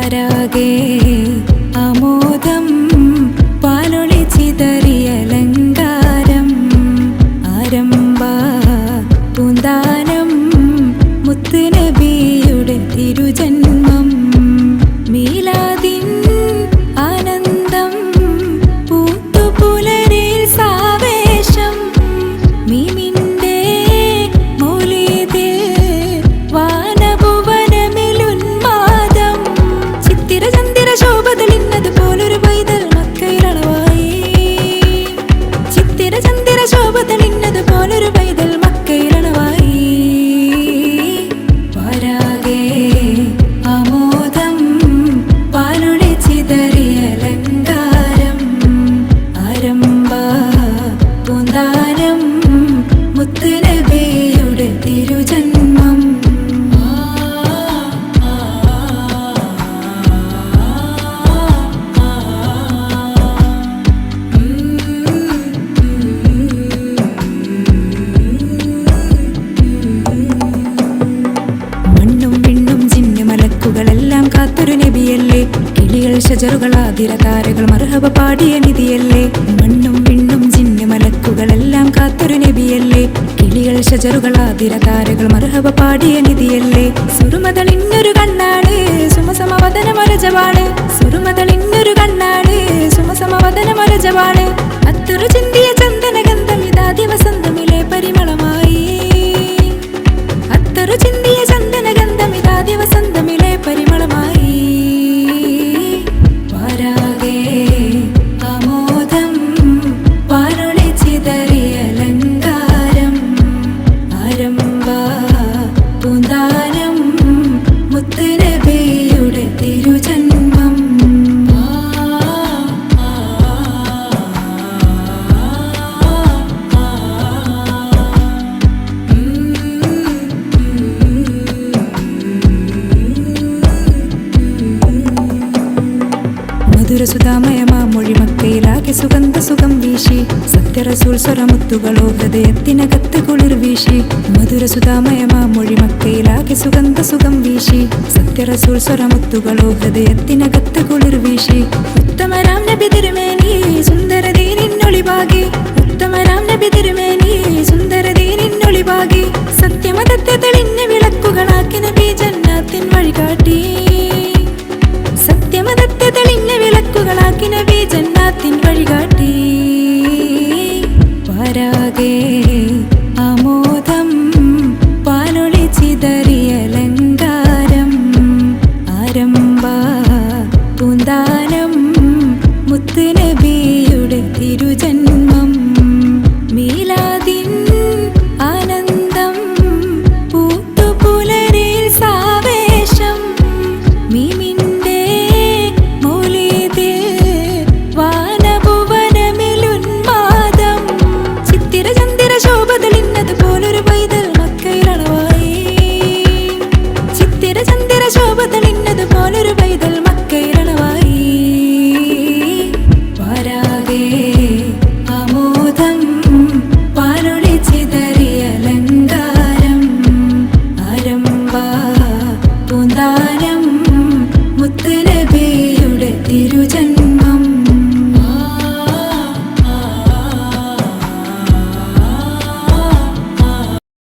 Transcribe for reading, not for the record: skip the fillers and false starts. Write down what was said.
പരാഗേ ആമോദം പാലൊളി ചിതറിയലങ്കാരം ആരംഭ പൂന്താനം മുത്തുനബിയുടെ തിരുജന്മം മീലാദിൻ ആനന്ദം പൂത്തുപുലരിൽ സാവേശം മീമിൻ്റെ മൗലിദിൽ വാനഭുവനമിലുന്മാദം ചിത്തിര ചന്ദിര ശോഭതളിന്നത് പോലൊരു പൈതൽ മക്കയിലളവായി ചിത്തിര ചന്ദിര ശോഭതളിന്നത് പോലൊരു പൈതൽ മക്കയിലളവായി പരാഗേ ആമോദം പാലൊളി ചിതറിയലങ്കാരം ആരംഭ പൂന്താനം മുത്തുനബിയുടെ തിരുജന്മം മണ്ണും വിണ്ണും ജിന്നു മലക്കുകളെല്ലാം കാത്തൊരു നബിയല്ലേ കിളികൾ ഷജറുകൾ ആതിരതാരകൾ മർഹബ പാടിയ നിധിയല്ലേ മണ്ണും വിണ്ണും ജിന്നു മലക്കുകളെല്ലാം കാത്തൊരു നബിയല്ലേ കിളികൾ ഷജറുകൾ ആതിരതാരകൾ മർഹബ പാടിയ നിധിയല്ലേ സുറുമതളിന്നൊരു കണ്ണാണ് സുമസമവദനമരജവാണ് സുറുമതളിന്നൊരു കണ്ണാണ് സുമസമവദനമരജവാണ് അത്തറു ചിന്തിയ ചന്ദനഗന്ധം ഇതാദ്യ വസന്തമിലെ പരിമളമായി അത്തറു ചിന്തിയ ചന്ദനഗന്ധം ഇതാദ്യ വസന്തമിലെ പരിമളമായി പരാഗേ ആമോദം പാലൊളി ചിതറിയലങ്കാരം ആരംഭ പൂന്താനം മുത്തുനബിയുടെ തിരുജന്മം മധുരസുധാമയമാ മൊഴി മക്കയിലാകെ സുഗന്ധ സുഖം വീശി സത്യറസൂൽ സ്വരമുത്തുകളോ ഹൃദയത്തിനകത്ത് കുളിർ വീശി മധുരസുധാമയമാ മൊഴി മക്കയിലാകെ സുഗന്ധ സുഖം വീശി സത്യറസൂൽ സ്വരമുത്തുകളോ ഹൃദയത്തിനകത്ത് കുളിർ വീശി ഉത്തമരാം നബി തിരുമേനി സുന്ദരദീനിന്നൊളിവാകി ഉത്തമരാം നബി തിരുമേനി സുന്ദരദീനിന്നൊളിവാകി സത്യമതത്തെ തെളിഞ്ഞ വിളക്കുകളാക്കി നബി ജന്നാത്തിൻ വഴികാട്ടി സത്യമതത്തെ തെളിഞ്ഞ വിളക്കുകളാക്കി നബി ജന്നാത്തിൻ വഴികാട്ടി പരാഗേ